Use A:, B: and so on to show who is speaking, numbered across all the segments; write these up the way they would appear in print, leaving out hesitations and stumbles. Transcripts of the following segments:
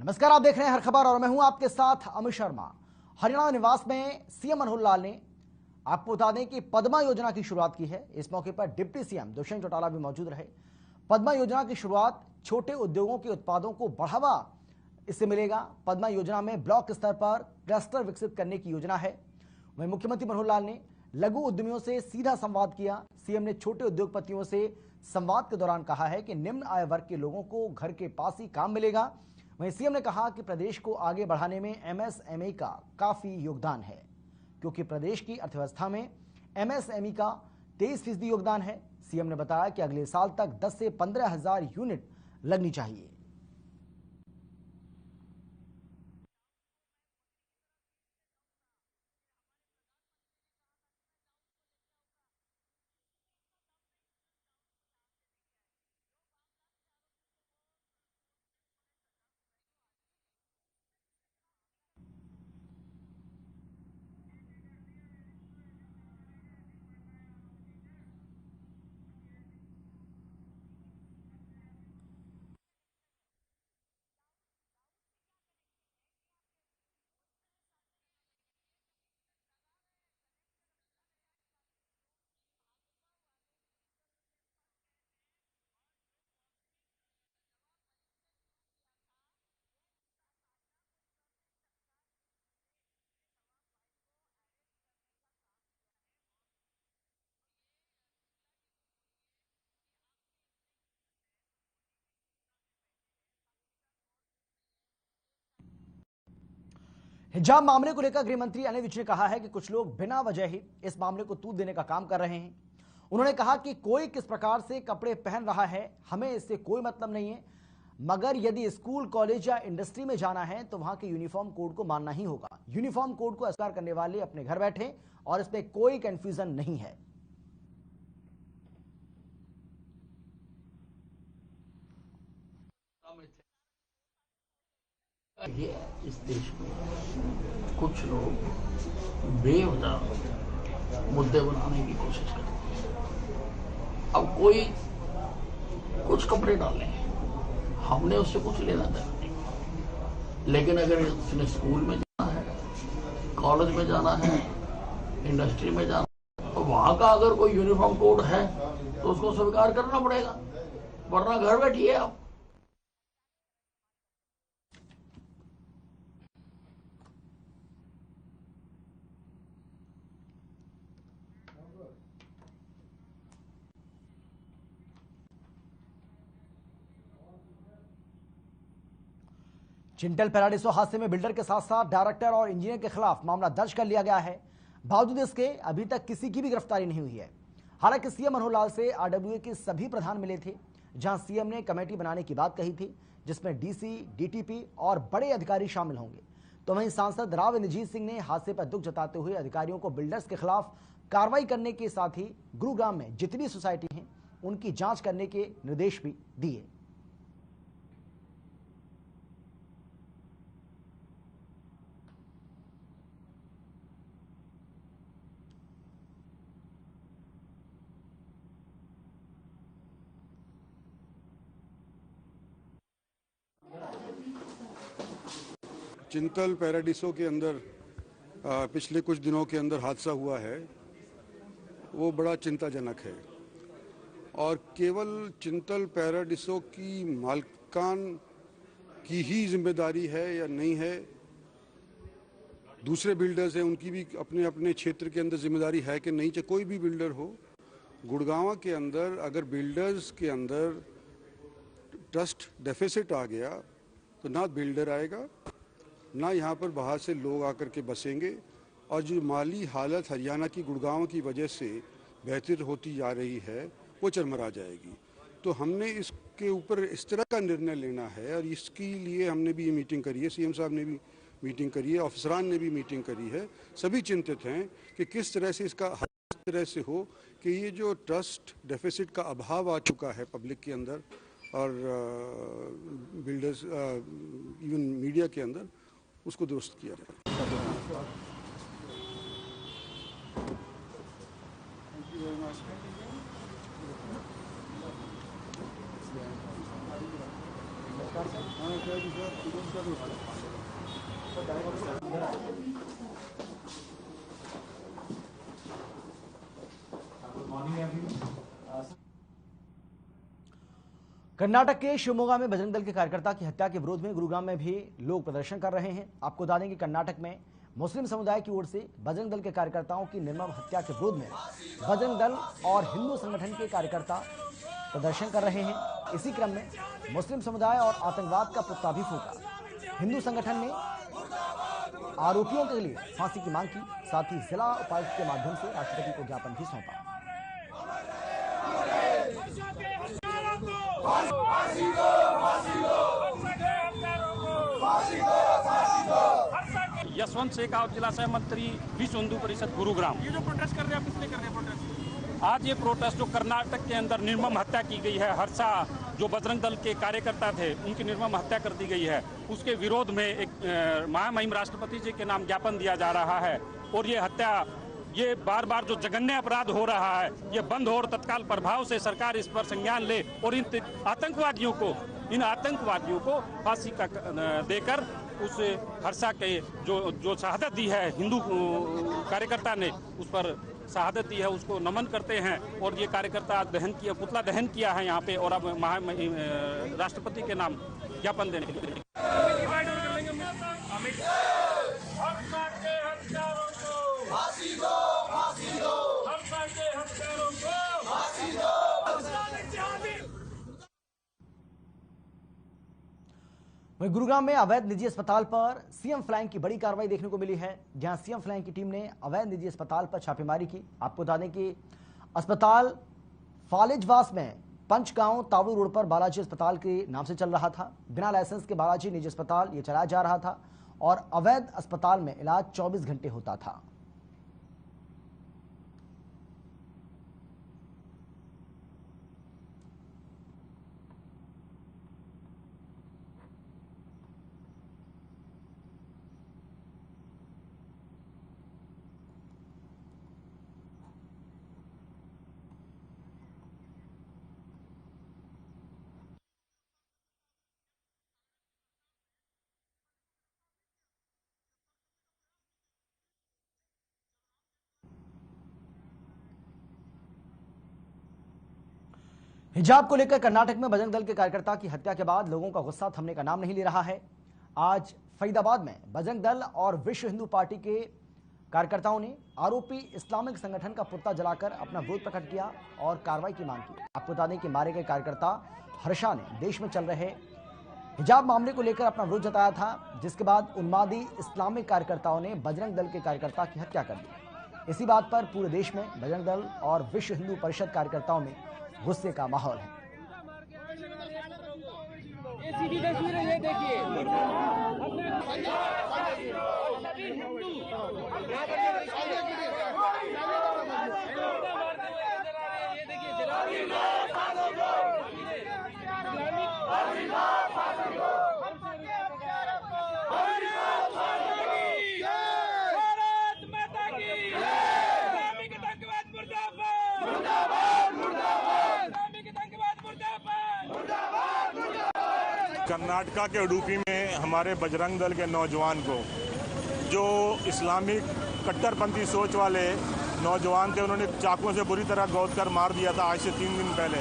A: नमस्कार, आप देख रहे हैं हर खबर और मैं हूं आपके साथ अमित शर्मा। हरियाणा निवास में सीएम मनोहर लाल ने आपको बता दें कि पद्मा योजना की शुरुआत की है। इस मौके पर डिप्टी सीएम दुष्यंत चौटाला भी मौजूद रहे। पद्मा योजना की शुरुआत छोटे उद्योगों के उत्पादों को बढ़ावा इससे मिलेगा। पद्मा योजना में ब्लॉक स्तर पर क्लस्टर विकसित करने की योजना है। वहीं मुख्यमंत्री मनोहर लाल ने लघु उद्यमियों से सीधा संवाद किया। सीएम ने छोटे उद्योगपतियों से संवाद के दौरान कहा है कि निम्न आय वर्ग के लोगों को घर के पास ही काम मिलेगा। वहीं सीएम ने कहा कि प्रदेश को आगे बढ़ाने में एमएसएमई का काफी योगदान है, क्योंकि प्रदेश की अर्थव्यवस्था में एमएसएमई का 23% योगदान है। सीएम ने बताया कि अगले साल तक 10 से 15 हजार यूनिट लगनी चाहिए। हिजाब मामले को लेकर गृह मंत्री अनिल विज ने कहा है कि कुछ लोग बिना वजह ही इस मामले को तूल देने का काम कर रहे हैं। उन्होंने कहा कि कोई किस प्रकार से कपड़े पहन रहा है हमें इससे कोई मतलब नहीं है, मगर यदि स्कूल, कॉलेज या इंडस्ट्री में जाना है तो वहां के यूनिफॉर्म कोड को मानना ही होगा। यूनिफॉर्म कोड को अस्वीकार करने वाले अपने घर बैठे और इसमें कोई कंफ्यूजन नहीं है।
B: ये इस देश में कुछ लोग बेवजह मुद्दे बनाने की कोशिश करते हैं। अब कोई कुछ कपड़े डाले, हमने उससे कुछ लेना देना नहीं, लेकिन अगर उसने स्कूल में जाना है, कॉलेज में जाना है, इंडस्ट्री में जाना है, तो वहां का अगर कोई यूनिफॉर्म कोड है तो उसको स्वीकार करना पड़ेगा, वरना घर बैठिए आप।
A: चिंटल पैराडिसो हादसे में बिल्डर के साथ साथ डायरेक्टर और इंजीनियर के खिलाफ मामला दर्ज कर लिया गया है। बावजूद इसके अभी तक किसी की भी गिरफ्तारी नहीं हुई है। हालांकि सीएम मनोहर लाल से आरडब्ल्यूए के सभी प्रधान मिले थे, जहां सीएम ने कमेटी बनाने की बात कही थी, जिसमें डीसी, डीटीपी और बड़े अधिकारी शामिल होंगे। तो वहीं सांसद राव इंद्रजीत सिंह ने हादसे पर दुख जताते हुए अधिकारियों को बिल्डर्स के खिलाफ कार्रवाई करने के साथ ही गुरुग्राम में जितनी सोसाइटी हैं उनकी जांच करने के निर्देश भी दिए।
C: चिंतल पैराडिसो के अंदर पिछले कुछ दिनों के अंदर हादसा हुआ है, वो बड़ा चिंताजनक है। और केवल चिंतल पैराडिसो की मालिकान की ही जिम्मेदारी है या नहीं है, दूसरे बिल्डर्स हैं उनकी भी अपने अपने क्षेत्र के अंदर जिम्मेदारी है कि नहीं, चाहे कोई भी बिल्डर हो। गुड़गांव के अंदर अगर बिल्डर्स के अंदर ट्रस्ट डेफिसिट आ गया तो ना बिल्डर आएगा, ना यहाँ पर बाहर से लोग आकर के बसेंगे, और जो माली हालत हरियाणा की गुड़गांव की वजह से बेहतर होती जा रही है वो चरमरा जाएगी। तो हमने इसके ऊपर इस तरह का निर्णय लेना है, और इसके लिए हमने भी ये मीटिंग करी है, सीएम साहब ने भी मीटिंग करी है, ऑफिसरान ने भी मीटिंग करी है। सभी चिंतित हैं कि किस तरह से इसका हल इस तरह से हो कि ये जो ट्रस्ट डेफिसिट का अभाव आ चुका है पब्लिक के अंदर और बिल्डर्स इवन मीडिया के अंदर, उसको दुरुस्त किया जाए।
A: कर्नाटक के शिवमोगा में बजरंग दल के कार्यकर्ता की हत्या के विरोध में गुरुग्राम में भी लोग प्रदर्शन कर रहे हैं। आपको बता दें कि कर्नाटक में मुस्लिम समुदाय की ओर से बजरंग दल के कार्यकर्ताओं की निर्मम हत्या के विरोध में बजरंग दल और हिंदू संगठन के कार्यकर्ता प्रदर्शन कर रहे हैं। इसी क्रम में मुस्लिम समुदाय और आतंकवाद का पुतला भी फूंका। हिंदू संगठन ने आरोपियों के लिए फांसी की मांग की, साथ ही जिला उपायुक्त के माध्यम से राष्ट्रपति को ज्ञापन भी सौंपा।
D: यशवंत शेखावत, जिला सह मंत्री, विश्व हिंदू परिषद, गुरुग्राम।
E: ये जो प्रोटेस्ट कर रहे हैं, आप किसने कर रहे हैं प्रोटेस्ट?
D: आज ये प्रोटेस्ट जो कर्नाटक के अंदर निर्मम हत्या की गई है, हर्षा जो बजरंग दल के कार्यकर्ता थे उनकी निर्मम हत्या कर दी गई है, उसके विरोध में एक महामहिम राष्ट्रपति जी के नाम ज्ञापन दिया जा रहा है। और ये हत्या, ये बार बार जो जघन्य अपराध हो रहा है, ये बंद हो और तत्काल प्रभाव से सरकार इस पर संज्ञान ले और इन आतंकवादियों को फांसी का देकर उस हर्षा के जो शहादत दी है हिंदू कार्यकर्ता ने, उस पर शहादत दी है, उसको नमन करते हैं। और ये कार्यकर्ता दहन किया, पुतला दहन किया है यहाँ पे, और अब राष्ट्रपति के नाम ज्ञापन देने के लिए
A: वहीं गुरुग्राम में अवैध निजी अस्पताल पर सीएम फ्लाइंग की बड़ी कार्रवाई देखने को मिली है, जहां सीएम फ्लाइंग की टीम ने अवैध निजी अस्पताल पर छापेमारी की। आपको बता दें कि अस्पताल फालिजवास में पंचगांव तावड़ू रोड पर बालाजी अस्पताल के नाम से चल रहा था। बिना लाइसेंस के बालाजी निजी अस्पताल ये चलाया जा रहा था और अवैध अस्पताल में इलाज 24 घंटे होता था। हिजाब को लेकर कर्नाटक में बजरंग दल के कार्यकर्ता की हत्या के बाद लोगों का गुस्सा थमने का नाम नहीं ले रहा है। आज फरीदाबाद में बजरंग दल और विश्व हिंदू पार्टी के कार्यकर्ताओं ने आरोपी इस्लामिक संगठन का पुतला जलाकर अपना विरोध प्रकट किया और कार्रवाई की मांग की। आपको बता दें कि मारे गए कार्यकर्ता हर्षा ने देश में चल रहे हिजाब मामले को लेकर अपना विरोध जताया था, जिसके बाद उन्मादी इस्लामिक कार्यकर्ताओं ने बजरंग दल के कार्यकर्ता की हत्या कर दी। इसी बात पर पूरे देश में बजरंग दल और विश्व हिंदू परिषद कार्यकर्ताओं में गुस्से का माहौल है।
E: ये देखिए
F: कर्नाटका के उडुपी में हमारे बजरंग दल के नौजवान को, जो इस्लामिक कट्टरपंथी सोच वाले नौजवान थे, उन्होंने चाकुओं से बुरी तरह गोद कर मार दिया था आज से 3 दिन पहले।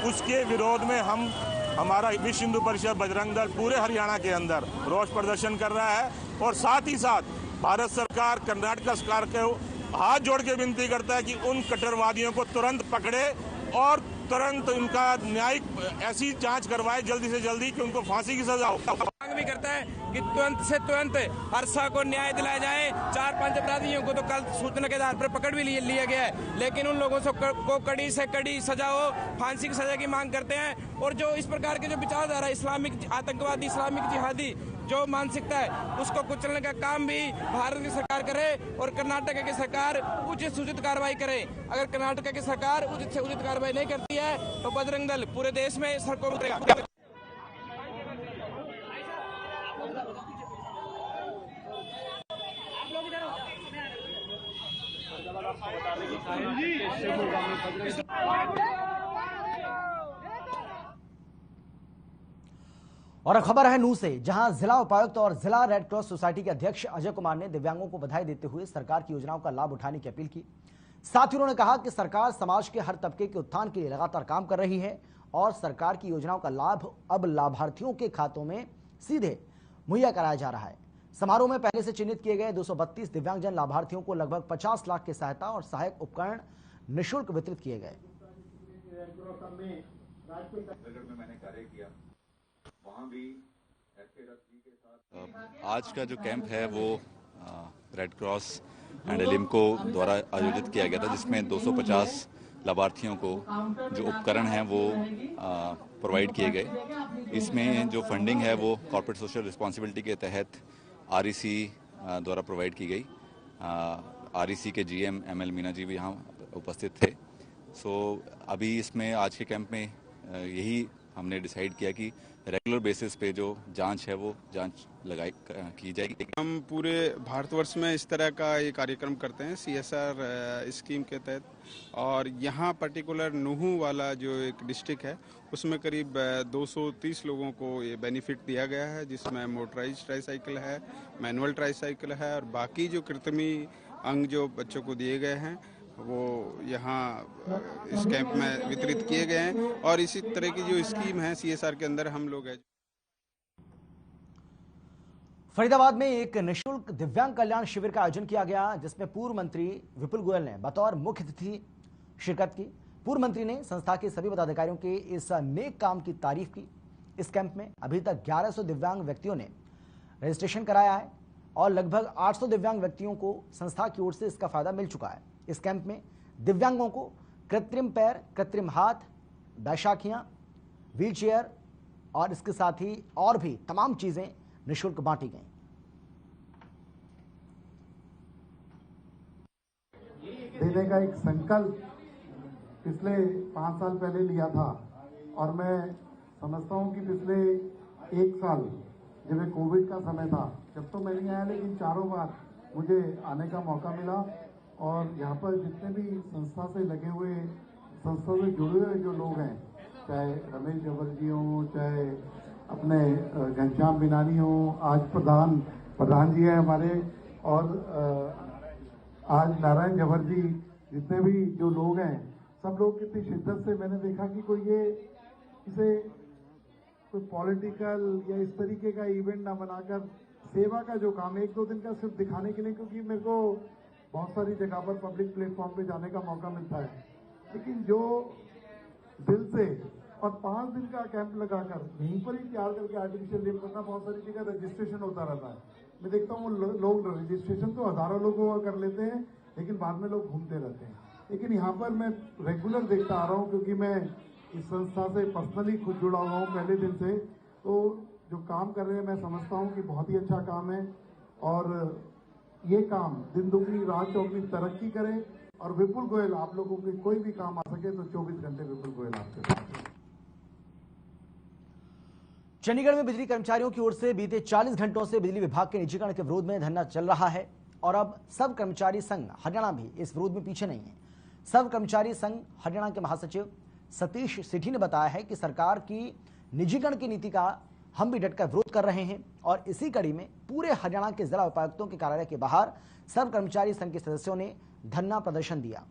F: उसके विरोध में हमारा विश्व हिंदू परिषद बजरंग दल पूरे हरियाणा के अंदर रोष प्रदर्शन कर रहा है और साथ ही साथ भारत सरकार, कर्नाटक सरकार को हाथ जोड़ के विनती करता है कि उन कट्टरवादियों को तुरंत पकड़े और तुरंत उनका न्यायिक ऐसी जांच करवाए जल्दी से जल्दी कि उनको फांसी की सजा हो।
E: मांग भी करता है कि तुरंत से तुरंत हर्षा को न्याय दिलाया जाए। 4-5 अपराधियों को तो कल सूचना के आधार पर पकड़ भी लिया गया है, लेकिन उन लोगों को कड़ी से कड़ी सजा हो, फांसी की सजा की मांग करते हैं। और जो इस प्रकार के जो विचारधारा इस्लामिक आतंकवादी, इस्लामिक जिहादी जो मानसिकता है, उसको कुचलने का काम भी भारत की सरकार करे और कर्नाटक की सरकार उचित सूचित कार्रवाई करे। अगर कर्नाटक की सरकार उचित से उचित कार्रवाई नहीं करती है तो बजरंग दल पूरे देश में सड़कों पर उतरेगा।
A: और अब खबर है नूंह से, जहां जिला उपायुक्त और जिला रेड क्रॉस सोसाइटी के अध्यक्ष अजय कुमार ने दिव्यांगों को बधाई देते हुए सरकार की योजनाओं का लाभ उठाने की अपील की। साथ ही उन्होंने कहा कि सरकार समाज के हर तबके के उत्थान के लिए लगातार काम कर रही है और सरकार की योजनाओं का लाभ अब लाभार्थियों के खातों में सीधे मुहैया कराया जा रहा है। समारोह में पहले से चिन्हित किए गए 232 दिव्यांगजन लाभार्थियों को लगभग 50 लाख की सहायता और सहायक उपकरण निःशुल्क वितरित किए गए।
G: आज का जो कैंप है वो रेड क्रॉस एंड एलिम्को द्वारा आयोजित किया गया था, जिसमें 250 लाभार्थियों को जो उपकरण हैं वो प्रोवाइड किए गए। इसमें जो फंडिंग है वो कॉर्पोरेट सोशल रिस्पॉन्सिबिलिटी के तहत आरईसी द्वारा प्रोवाइड की गई। आरईसी के जीएम एमएल मीना जी भी यहाँ उपस्थित थे। अभी इसमें आज के कैंप में यही हमने डिसाइड किया कि रेगुलर बेसिस पे जो जांच है वो जांच की जाएगी।
H: हम पूरे भारतवर्ष में इस तरह का ये कार्यक्रम करते हैं सीएसआर स्कीम के तहत, और यहाँ पर्टिकुलर नूह वाला जो एक डिस्ट्रिक्ट है उसमें करीब 230 लोगों को ये बेनिफिट दिया गया है, जिसमें मोटराइज ट्राईसाइकिल है, मैनुअल ट्राईसाइकिल है, और बाकी जो कृत्रिमी अंग जो बच्चों को दिए गए हैं वो यहाँ इस कैंप में वितरित किए गए हैं। और इसी तरह की जो स्कीम है सीएसआर के अंदर हम लोग है।
A: फरीदाबाद में एक निःशुल्क दिव्यांग कल्याण शिविर का आयोजन किया गया, जिसमें पूर्व मंत्री विपुल गोयल ने बतौर मुख्य अतिथि शिरकत की। पूर्व मंत्री ने संस्था के सभी पदाधिकारियों के इस नेक काम की तारीफ की। इस कैंप में अभी तक 1100 दिव्यांग व्यक्तियों ने रजिस्ट्रेशन कराया है और लगभग 800 दिव्यांग व्यक्तियों को संस्था की ओर से इसका फायदा मिल चुका है। इस कैंप में दिव्यांगों को कृत्रिम पैर, कृत्रिम हाथ, बैशाखियां, व्हीलचेयर और इसके साथ ही और भी तमाम चीजें निःशुल्क बांटी गईं।
I: देने का एक संकल्प पिछले 5 साल पहले लिया था, और मैं समझता हूं कि पिछले 1 साल जब कोविड का समय था, जब तो मैं नहीं आया, लेकिन 4 बार मुझे आने का मौका मिला। और यहाँ पर जितने भी संस्था से लगे हुए, संस्था से जुड़े हुए जो लोग हैं, चाहे रमेश जबर जी हों, चाहे अपने घनश्याम बिनानी हो, आज प्रधान जी हैं हमारे, और आज नारायण जबर जी, जितने भी जो लोग हैं, सब लोग कितनी शिद्दत से, मैंने देखा कि इसे कोई पॉलिटिकल या इस तरीके का इवेंट ना बनाकर सेवा का जो काम 1-2 दिन का सिर्फ दिखाने के लिए, क्योंकि मेरे को बहुत सारी जगह पर पब्लिक प्लेटफॉर्म पे जाने का मौका मिलता है, लेकिन जो दिल से और 5 दिन का कैंप लगाकर यहीं पर ही तैयार करके आर्टिफिशियल लिप करना, बहुत सारी जगह रजिस्ट्रेशन होता रहता है। मैं देखता हूँ लोग रजिस्ट्रेशन तो हजारों लोग कर लेते हैं, लेकिन बाद में लोग घूमते रहते हैं। लेकिन यहाँ पर मैं रेगुलर देखता आ रहा हूँ, क्योंकि मैं इस संस्था से पर्सनली खुद जुड़ा हुआ हूँ पहले दिन से। तो जो काम कर रहे हैं, मैं समझता हूँ कि बहुत ही अच्छा काम है, और ये काम दिन दुगनी रात चौगनी तरक्की करे। और विपुल गोयल, आप लोगों के कोई भी काम आ सके तो 24 घंटे विपुल गोयल आपके साथ हैं।
A: चंडीगढ़ में बिजली कर्मचारियों की ओर से बीते 40 घंटों से बिजली विभाग के निजीकरण के विरोध में धरना चल रहा है, और अब सब कर्मचारी संघ हरियाणा भी इस विरोध में पीछे नहीं है। सब कर्मचारी संघ हरियाणा के महासचिव सतीश सेठी ने बताया है कि सरकार की निजीकरण की नीति का हम भी डटकर विरोध कर रहे हैं, और इसी कड़ी में पूरे हरियाणा के जिला उपायुक्तों के कार्यालय के बाहर सब कर्मचारी संघ के सदस्यों ने धरना प्रदर्शन दिया।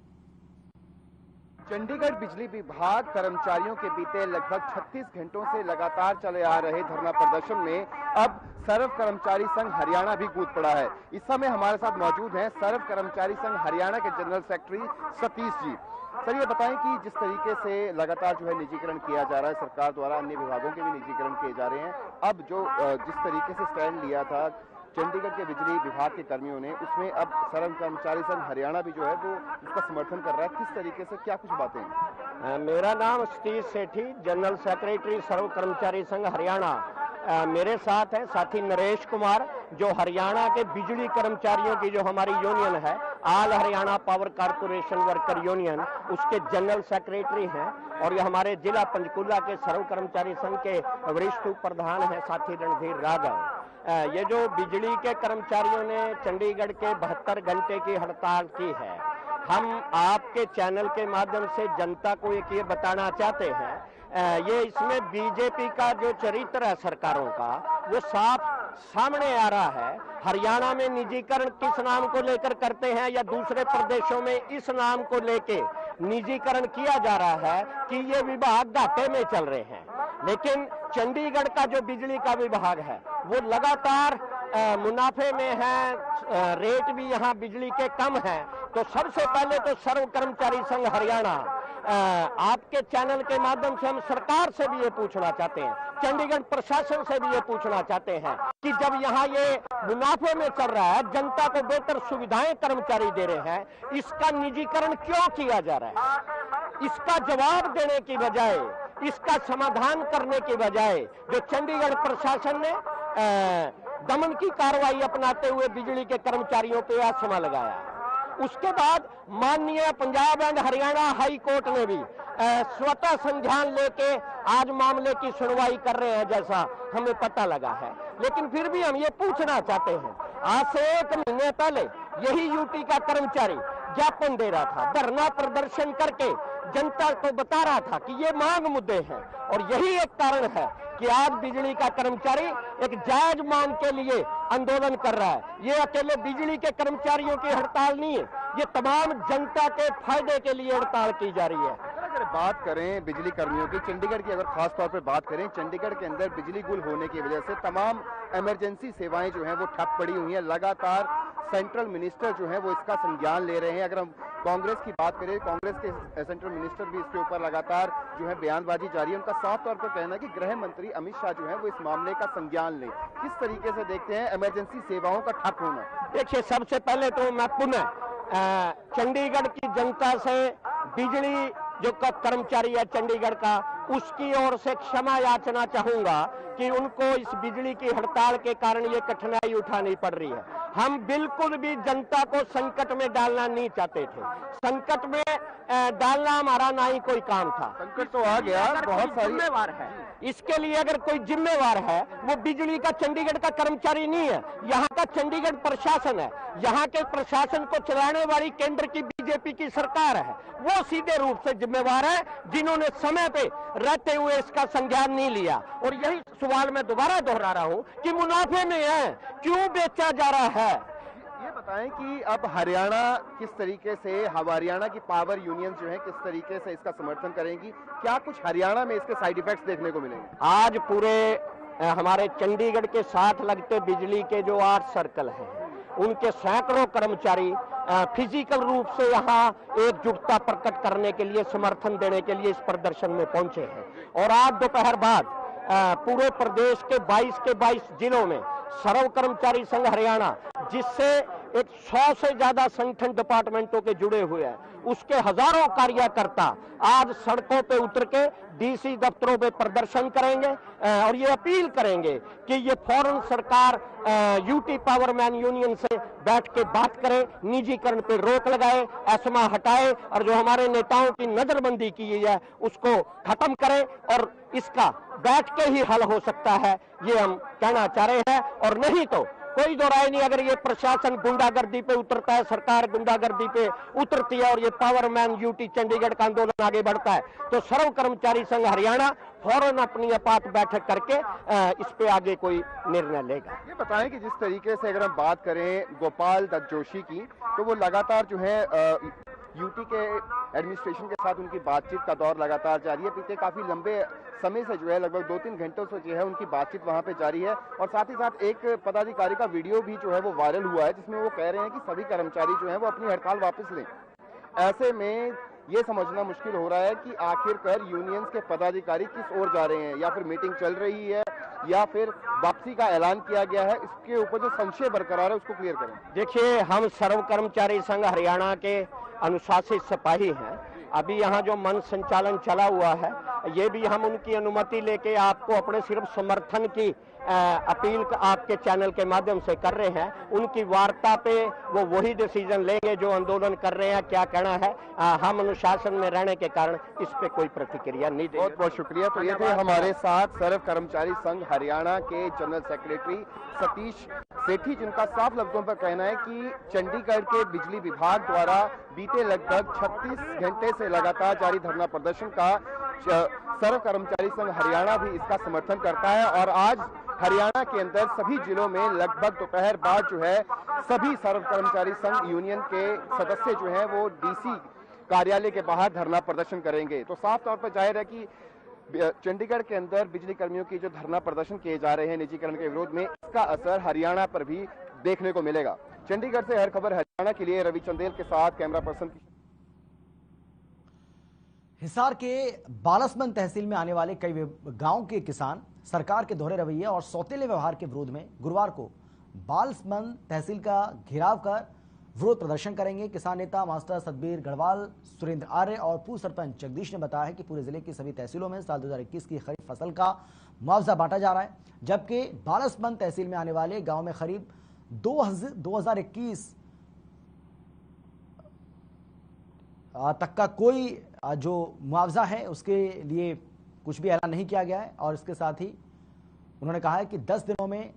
J: चंडीगढ़ बिजली विभाग कर्मचारियों के बीते लगभग 36 घंटों से लगातार चले आ रहे धरना प्रदर्शन में अब सर्व कर्मचारी संघ हरियाणा भी कूद पड़ा है। इस समय हमारे साथ मौजूद हैं सर्व कर्मचारी संघ हरियाणा के general secretary Satish ji. Sir, ये बताएं कि जिस तरीके से लगातार जो है निजीकरण किया जा रहा है सरकार द्वारा, अन्य विभागों के भी निजीकरण किए जा रहे हैं, अब जो जिस तरीके से स्टैंड लिया था चंडीगढ़ के बिजली विभाग के कर्मियों ने, उसमें अब सर्व कर्मचारी संघ हरियाणा भी जो है वो उसका समर्थन कर रहा है। किस तरीके से, क्या कुछ बातें हैं?
K: मेरा नाम सतीश सेठी, जनरल सेक्रेटरी सर्व कर्मचारी संघ हरियाणा। मेरे साथ है साथी नरेश कुमार, जो हरियाणा के बिजली कर्मचारियों की जो हमारी यूनियन है, all Haryana power corporation worker union, उसके जनरल सेक्रेटरी हैं। और ये हमारे जिला पंचकूला के सर्व कर्मचारी संघ के वरिष्ठ प्रधान हैं साथी रणधीर राघव। ये जो बिजली के कर्मचारियों ने चंडीगढ़ के 72 घंटे की हड़ताल की है, हम आपके चैनल के माध्यम से जनता को एक ये बताना चाहते हैं ये इसमें बीजेपी का जो चरित्र है सरकारों का वो साफ सामने आ रहा है। हरियाणा में निजीकरण किस नाम को लेकर करते हैं या दूसरे प्रदेशों में इस नाम को लेके निजीकरण किया जा रहा है कि ये विभाग घाटे में चल रहे हैं। लेकिन चंडीगढ़ का जो बिजली का विभाग है वो लगातार मुनाफे में है, रेट भी यहाँ बिजली के कम है। तो सबसे पहले तो सर्व कर्मचारी संघ हरियाणा आपके चैनल के माध्यम से हम सरकार से भी ये पूछना चाहते हैं, चंडीगढ़ प्रशासन से भी ये पूछना चाहते हैं कि जब यहाँ ये मुनाफे में चल रहा है, जनता को बेहतर सुविधाएं कर्मचारी दे रहे हैं, इसका निजीकरण क्यों किया जा रहा है? इसका जवाब देने की बजाय, इसका समाधान करने की बजाय जो चंडीगढ़ प्रशासन ने दमन की कार्रवाई अपनाते हुए बिजली के कर्मचारियों पे आसमा लगाया। उसके बाद माननीय Punjab and Haryana high court ने भी स्वतः संज्ञान लेके आज मामले की सुनवाई कर रहे हैं जैसा हमें पता लगा है। लेकिन फिर भी हम ये पूछना चाहते हैं, आज से 1 महीने पहले यही यूटी का कर्मचारी ज्ञापन दे रहा था, धरना प्रदर्शन करके जनता को बता रहा था कि ये मांग मुद्दे हैं। और यही एक कारण है कि आज बिजली का कर्मचारी एक जायज मांग के लिए आंदोलन कर रहा है। ये अकेले बिजली के कर्मचारियों की हड़ताल नहीं है, ये तमाम जनता के फायदे के लिए हड़ताल की जा रही है।
J: अगर बात करें बिजली कर्मियों की, चंडीगढ़ की अगर खास तौर पर बात करें, चंडीगढ़ के अंदर बिजली गुल होने की वजह से तमाम इमरजेंसी सेवाएं जो हैं वो ठप पड़ी हुई हैं। लगातार सेंट्रल मिनिस्टर जो है वो इसका संज्ञान ले रहे हैं। अगर हम कांग्रेस की बात करें, कांग्रेस के सेंट्रल मिनिस्टर भी इसके ऊपर लगातार जो है बयानबाजी जारी है। उनका साफ तौर पर कहना है कि गृह मंत्री अमित शाह जो है वो इस मामले का संज्ञान लें। किस तरीके से देखते हैं इमरजेंसी सेवाओं का ठप होना?
K: देखिए, सबसे पहले तो मैं पुनः चंडीगढ़ की जनता से बिजली जो कर्मचारी है चंडीगढ़ का, उसकी ओर से क्षमा याचना चाहूंगा कि उनको इस बिजली की हड़ताल के कारण ये कठिनाई उठानी पड़ रही है। हम बिल्कुल भी जनता को संकट में डालना नहीं चाहते थे, संकट में डालना हमारा ना ही कोई काम था।
J: संकट तो आ गया, बहुत सारी
K: जिम्मेवार है इसके लिए, अगर कोई जिम्मेवार है वो बिजली का चंडीगढ़ का कर्मचारी नहीं है, यहाँ का चंडीगढ़ प्रशासन है। यहाँ के प्रशासन को चलाने वाली केंद्र की बीजेपी की सरकार है, वो सीधे रूप से जिम्मेवार है, जिन्होंने समय पे रहते हुए इसका संज्ञान नहीं लिया। और यही सवाल मैं दोबारा दोहरा रहा हूँ कि मुनाफे में है, क्यों बेचा जा रहा है?
J: ये बताएं कि अब हरियाणा किस तरीके से, हरियाणा की पावर यूनियन जो है किस तरीके से इसका समर्थन करेंगी? क्या कुछ हरियाणा में इसके साइड इफेक्ट्स देखने को मिलेंगे?
K: आज पूरे हमारे चंडीगढ़ के साथ लगते बिजली के जो 8 सर्कल हैं, उनके सैकड़ों कर्मचारी फिजिकल रूप से यहाँ एकजुटता प्रकट करने के लिए, समर्थन देने के लिए इस प्रदर्शन में पहुंचे हैं। और आज दोपहर बाद पूरे प्रदेश के 22 जिलों में सर्व कर्मचारी संघ हरियाणा, जिससे एक 100 से ज्यादा संगठन डिपार्टमेंटों के जुड़े हुए हैं, उसके हजारों कार्यकर्ता आज सड़कों पे उतर के डीसी दफ्तरों पे प्रदर्शन करेंगे और ये अपील करेंगे कि ये फौरन सरकार यूटी पावरमैन यूनियन से बैठ के बात करे, निजीकरण पे रोक लगाए, एस्मा हटाए और जो हमारे नेताओं की नजरबंदी की है उसको खत्म करे। और इसका बैठ के ही हल हो सकता है, ये हम कहना चाह रहे हैं। और नहीं तो कोई दो राय नहीं, अगर ये प्रशासन गुंडागर्दी पे उतरता है, सरकार गुंडागर्दी पे उतरती है और ये पावरमैन यूटी चंडीगढ़ का आंदोलन आगे बढ़ता है, तो सर्व कर्मचारी संघ हरियाणा फौरन अपनी आपात बैठक करके इस पे आगे कोई निर्णय लेगा।
J: ये बताएं कि जिस तरीके से अगर हम बात करें गोपाल दत्त जोशी की, तो वो लगातार जो है यूटी के एडमिनिस्ट्रेशन के साथ उनकी बातचीत का दौर लगातार जारी है। बीते काफी लंबे समय से जो है, लगभग 2-3 घंटों से जो है उनकी बातचीत वहां पे जारी है। और साथ ही साथ एक पदाधिकारी का वीडियो भी जो है वो वायरल हुआ है, जिसमें वो कह रहे हैं कि सभी कर्मचारी जो है वो अपनी हड़ताल वापस लें। ऐसे में ये समझना मुश्किल हो रहा है कि आखिरकार यूनियंस के पदाधिकारी किस ओर जा रहे हैं, या फिर मीटिंग चल रही है या फिर वापसी का ऐलान किया गया है। इसके ऊपर जो संशय बरकरार है उसको क्लियर करें।
K: देखिए, हम सर्व कर्मचारी संघ हरियाणा के अनुशासित सिपाही हैं। अभी यहाँ जो मन संचालन चला हुआ है, ये भी हम उनकी अनुमति लेके आपको अपने सिर्फ समर्थन की अपील आपके चैनल के माध्यम से कर रहे हैं। उनकी वार्ता पे वो वही डिसीजन लेंगे जो आंदोलन कर रहे हैं, क्या कहना है। हम अनुशासन में रहने के कारण इस पे कोई प्रतिक्रिया नहीं देंगे।
J: बहुत बहुत शुक्रिया। तो ये थे हमारे साथ सर्व कर्मचारी संघ हरियाणा के जनरल सेक्रेटरी सतीश सेठी, जिनका साफ लफ्जों पर कहना है कि चंडीगढ़ के बिजली विभाग द्वारा बीते लगभग 36 घंटे से लगातार जारी धरना प्रदर्शन का सर्व कर्मचारी संघ हरियाणा भी इसका समर्थन करता है और आज हरियाणा के अंदर सभी जिलों में लगभग दोपहर बाद जो है सभी सर्व कर्मचारी संघ यूनियन के सदस्य जो है वो डीसी कार्यालय के बाहर धरना प्रदर्शन करेंगे। तो साफ तौर पर जाहिर है कि चंडीगढ़ के अंदर बिजली कर्मियों की जो धरना प्रदर्शन किए जा रहे हैं निजीकरण के विरोध में, इसका असर हरियाणा पर भी देखने को मिलेगा। चंडीगढ़ से हर खबर हरियाणा के लिए रवि चंदेल के साथ कैमरा पर्सन।
A: हिसार के बालसमंद तहसील में आने वाले कई गांव के किसान सरकार के दोहरे रवैये और सौतेले व्यवहार के विरोध में गुरुवार को बालसमंद तहसील का घेराव कर विरोध प्रदर्शन करेंगे। किसान नेता मास्टर सतबीर गढ़वाल, सुरेंद्र आर्य और पूर्व सरपंच जगदीश ने बताया है कि पूरे जिले की सभी तहसीलों में साल 2021 की खरीफ फसल का मुआवजा बांटा जा रहा है, जबकि बालसमंद तहसील में आने वाले गांव में करीब 2021 तक का कोई जो मुआवजा है उसके लिए कुछ भी ऐलान नहीं किया गया है। और इसके साथ ही उन्होंने कहा है कि 10 दिनों में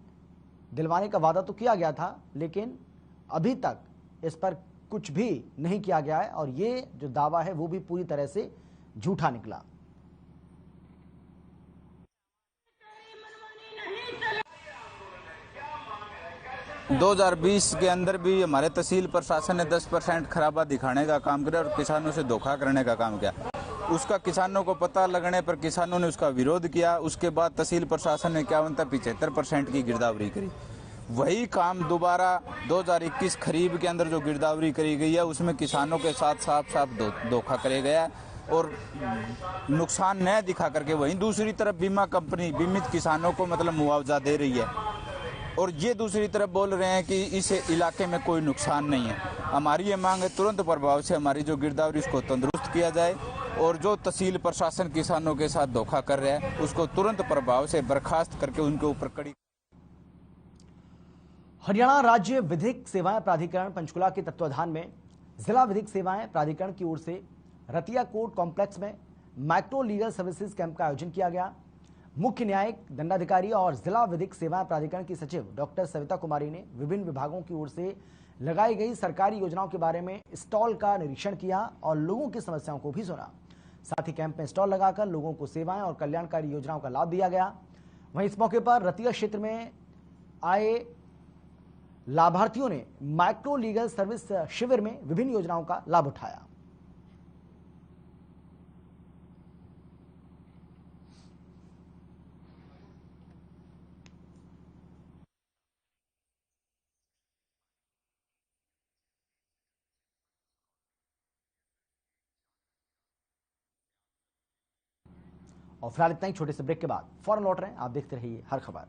A: दिलवाने का वादा तो किया गया था, लेकिन अभी तक इस पर कुछ भी नहीं किया गया है और ये जो दावा है वो भी पूरी तरह से झूठा निकला।
L: दो 2020 के अंदर भी हमारे तहसील प्रशासन ने 10% खराबा दिखाने का काम किया और किसानों से धोखा करने का काम किया। उसका किसानों को पता लगने पर किसानों ने उसका विरोध किया। उसके बाद तहसील प्रशासन ने 75% की गिरदावरी करी। वही काम दोबारा 2021 खरीफ के अंदर जो गिरदावरी करी गई है उसमें किसानों के साथ साफ धोखा करे गया और नुकसान न दिखा करके वहीं दूसरी तरफ बीमा कंपनी बीमित किसानों को मतलब मुआवजा दे रही है और ये दूसरी तरफ बोल रहे हैं कि इस इलाके में कोई नुकसान नहीं है। हमारी ये मांग है तुरंत प्रभाव से हमारी जो गिरदावरी उसको तंदुरुस्त किया जाए और जो तहसील प्रशासन किसानों के साथ धोखा कर रहा है उसको तुरंत प्रभाव से बर्खास्त करके उनके ऊपर कड़ी।
A: हरियाणा राज्य विधिक सेवाएं प्राधिकरण पंचकुला के तत्वाधान में जिला विधिक सेवाएं प्राधिकरण की ओर से रतिया कोर्ट कॉम्प्लेक्स में माइक्रो लीगल सर्विसेज कैंप का आयोजन किया गया। मुख्य न्यायिक दंडाधिकारी और जिला विधिक सेवाएं प्राधिकरण की सचिव डॉक्टर सविता कुमारी ने विभिन्न विभागों की ओर से लगाई गई सरकारी योजनाओं के बारे में स्टॉल का निरीक्षण किया और लोगों की समस्याओं को भी सुना। साथ ही कैंप में स्टॉल लगाकर लोगों को सेवाएं और कल्याणकारी योजनाओं का लाभ दिया गया। वहीं इस मौके पर रतिया क्षेत्र में आए लाभार्थियों ने माइक्रो लीगल सर्विस शिविर में विभिन्न योजनाओं का लाभ उठाया। और फिलहाल इतना ही। छोटे से ब्रेक के बाद फौरन लौट रहे हैं, आप देखते रहिए हर खबर।